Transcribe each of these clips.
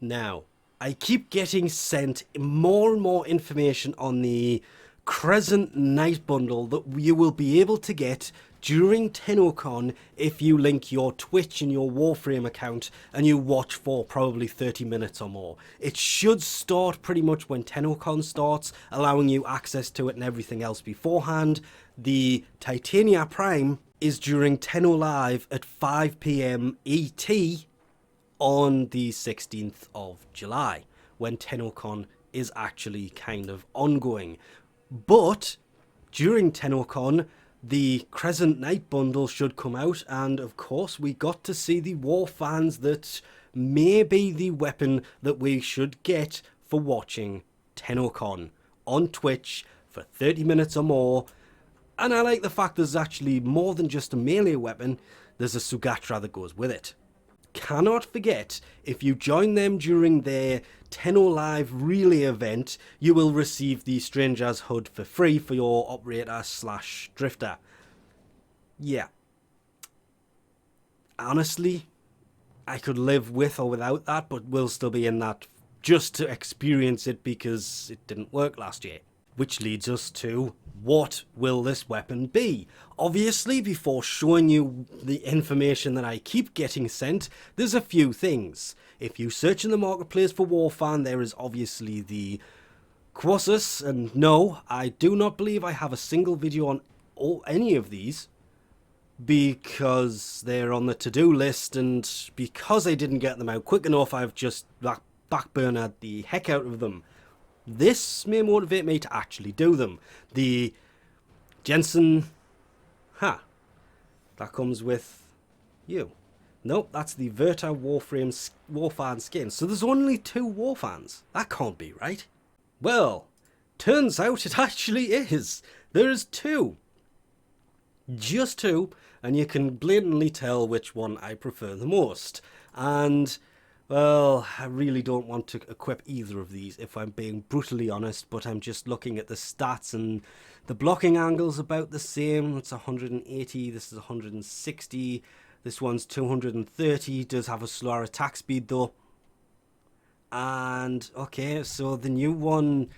Now, I keep getting sent more and more information on the Crescent Night Bundle that you will be able to get during Tennocon if you link your Twitch and your Warframe account and you watch for probably 30 minutes or more. It should start pretty much when Tennocon starts, allowing you access to it and everything else beforehand. The Titania Prime is during Tennolive at 5 PM ET on the 16th of July, when Tennocon is actually kind of ongoing. But during Tennocon, the Crescent Night Bundle should come out, and of course we got to see the war fans that may be the weapon that we should get for watching Tennocon on Twitch for 30 minutes or more. And I like the fact there's actually more than just a melee weapon, there's a Sugatra that goes with it. Cannot forget, if you join them during their Tennolive Relay event, you will receive the Stranger's HUD for free for your operator/drifter. Yeah. Honestly, I could live with or without that, but we'll still be in that just to experience it because it didn't work last year. Which leads us to, what will this weapon be? Obviously, before showing you the information that I keep getting sent, there's a few things. If you search in the marketplace for Warfan, there is obviously the Quossus, and no, I do not believe I have a single video on any of these, because they're on the to-do list, and because I didn't get them out quick enough, I've just backburnered the heck out of them. This may motivate me to actually do them. The Jensen, that comes with you. Nope, that's the Verta Warframe Warfan skin. So there's only 2 Warfans. That can't be right. Well, turns out it actually is. There's 2. Just 2, and you can blatantly tell which one I prefer the most. And well, I really don't want to equip either of these, if I'm being brutally honest, but I'm just looking at the stats, and the blocking angle's about the same. It's 180, this is 160, this one's 230, does have a slower attack speed though. And, okay, so the new one,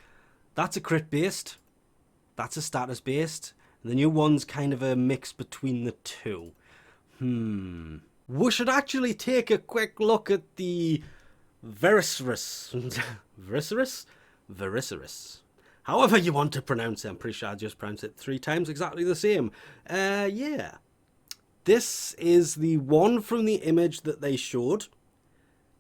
that's a crit based, that's a status based, the new one's kind of a mix between the two. We should actually take a quick look at the Vericres. Vericres. However you want to pronounce it. I'm pretty sure I just pronounced it 3 times exactly the same. Yeah. This is the one from the image that they showed,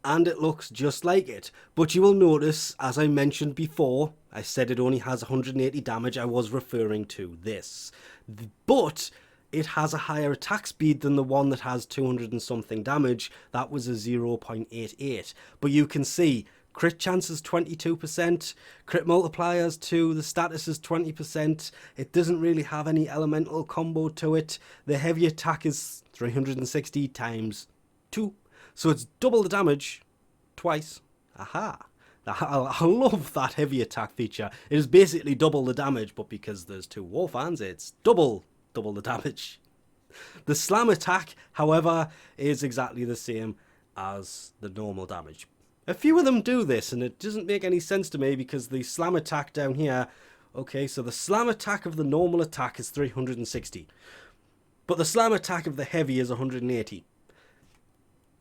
and it looks just like it. But you will notice, as I mentioned before, I said it only has 180 damage. I was referring to this. But it has a higher attack speed than the one that has 200 and something damage. That was a 0.88. But you can see, crit chance is 22%, crit multipliers 2, the status is 20%. It doesn't really have any elemental combo to it. The heavy attack is 360 times 2. So it's double the damage twice. Aha. I love that heavy attack feature. It is basically double the damage, but because there's 2 Warfans, it's double the damage. The slam attack, however, is exactly the same as the normal damage. A few of them do this, and it doesn't make any sense to me, because the slam attack down here, okay, so the slam attack of the normal attack is 360, but the slam attack of the heavy is 180.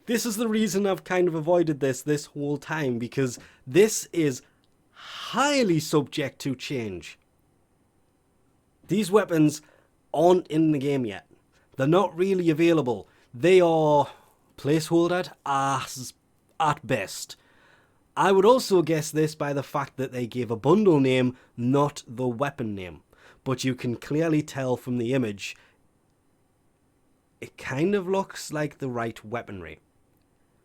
This is the reason I've kind of avoided this whole time, because this is highly subject to change. These weapons aren't in the game yet. They're not really available. They are placeholdered at best. I would also guess this by the fact that they gave a bundle name, not the weapon name. But you can clearly tell from the image, it kind of looks like the right weaponry.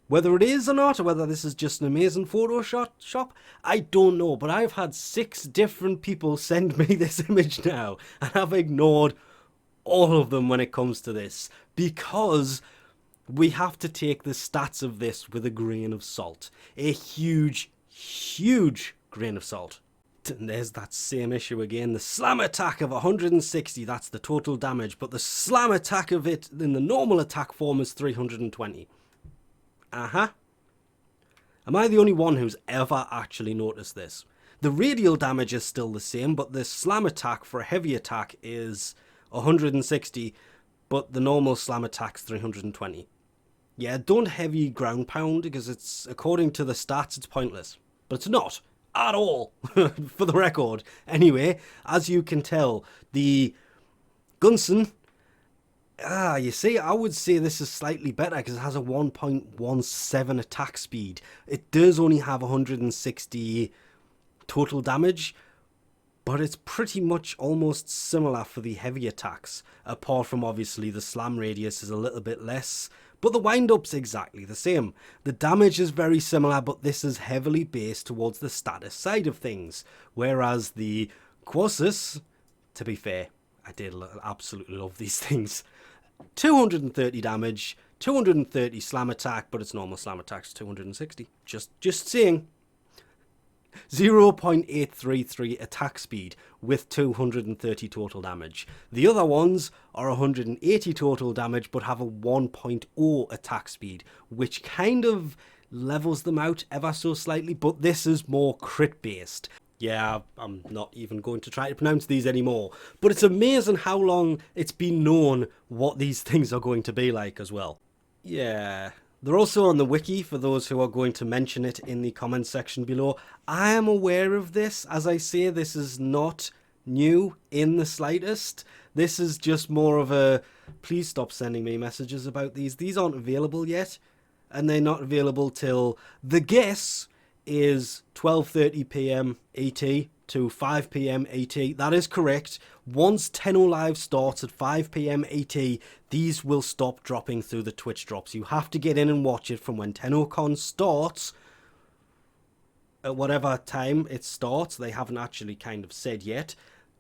Whether it is or not, or whether this is just an amazing Photoshop, I don't know. But I've had 6 different people send me this image now, and I've ignored all of them when it comes to this, because we have to take the stats of this with a grain of salt. A huge grain of salt. And there's that same issue again. The slam attack of 160, that's the total damage, but the slam attack of it in the normal attack form is 320. Am I the only one who's ever actually noticed this? The radial damage is still the same, but the slam attack for a heavy attack is 160, but the normal slam attack's 320. Yeah, don't heavy ground pound, because it's, according to the stats, it's pointless. But it's not, at all, for the record. Anyway, as you can tell, the Gunson, you see, I would say this is slightly better because it has a 1.17 attack speed. It does only have 160 total damage, but it's pretty much almost similar for the heavy attacks, apart from obviously the slam radius is a little bit less, but the wind-up's exactly the same. The damage is very similar, but this is heavily based towards the status side of things, whereas the Quasis, to be fair, I did absolutely love these things. 230 damage, 230 slam attack, but its normal slam attack's 260. Just saying. 0.833 attack speed with 230 total damage. The other ones are 180 total damage but have a 1.0 attack speed, which kind of levels them out ever so slightly, but this is more crit based. Yeah, I'm not even going to try to pronounce these anymore, but it's amazing how long it's been known what these things are going to be like as well. Yeah. They're also on the wiki for those who are going to mention it in the comments section below. I am aware of this. As I say, this is not new in the slightest. This is just more of a, please stop sending me messages about these. These aren't available yet, and they're not available till, the guess is 12:30 p.m. ET to 5 p.m. ET. That is correct. Once Tennolive starts at 5 p.m. ET, these will stop dropping through the Twitch drops. You have to get in and watch it from when Tennocon starts, at whatever time it starts. They haven't actually kind of said yet.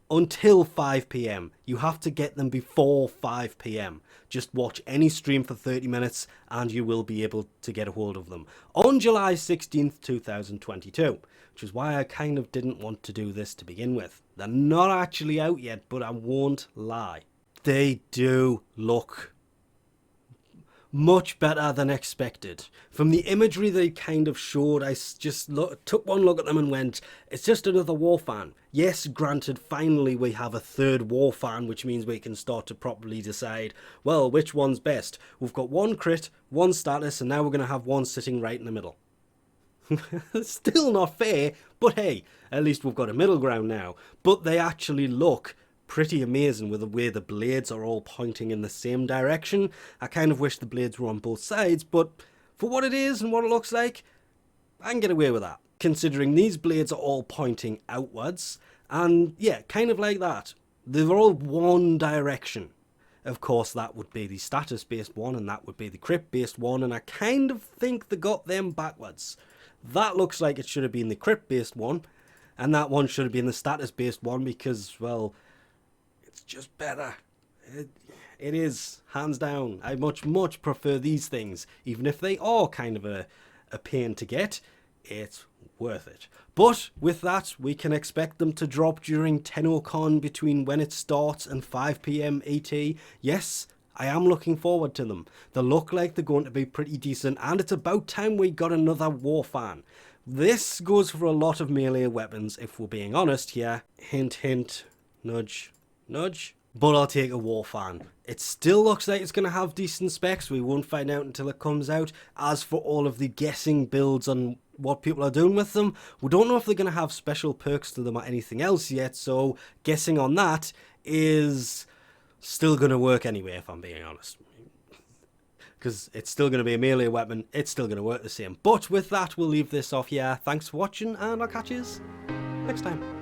Until 5 p.m. You have to get them before 5 p.m. Just watch any stream for 30 minutes and you will be able to get a hold of them. On July 16th, 2022, which is why I kind of didn't want to do this to begin with. They're not actually out yet, but I won't lie. They do look much better than expected. From the imagery they kind of showed, I just took one look at them and went, it's just another Warframe. Yes, granted, finally we have a third Warframe, which means we can start to properly decide, well, which one's best. We've got one crit, one status, and now we're going to have one sitting right in the middle. Still not fair, but hey, at least we've got a middle ground now. But they actually look pretty amazing with the way the blades are all pointing in the same direction. I kind of wish the blades were on both sides, but for what it is and what it looks like, I can get away with that. Considering these blades are all pointing outwards, and yeah, kind of like that. They're all one direction. Of course, that would be the status-based one, and that would be the crit-based one, and I kind of think they got them backwards. That looks like it should have been the crit-based one, and that one should have been the status-based one because, well, it's just better. It is, hands down. I much prefer these things. Even if they are kind of a pain to get, it's worth it. But with that, we can expect them to drop during Tennocon between when it starts and 5 p.m. ET. Yes, I am looking forward to them. They look like they're going to be pretty decent, and it's about time we got another Warframe. This goes for a lot of melee weapons, if we're being honest here. Hint, hint, nudge, nudge. But I'll take a Warframe. It still looks like it's going to have decent specs. We won't find out until it comes out. As for all of the guessing builds on what people are doing with them, we don't know if they're going to have special perks to them or anything else yet, so guessing on that is still going to work anyway, if I'm being honest. Because it's still going to be a melee weapon, it's still going to work the same. But with that, we'll leave this off here. Thanks for watching, and I'll catch you next time.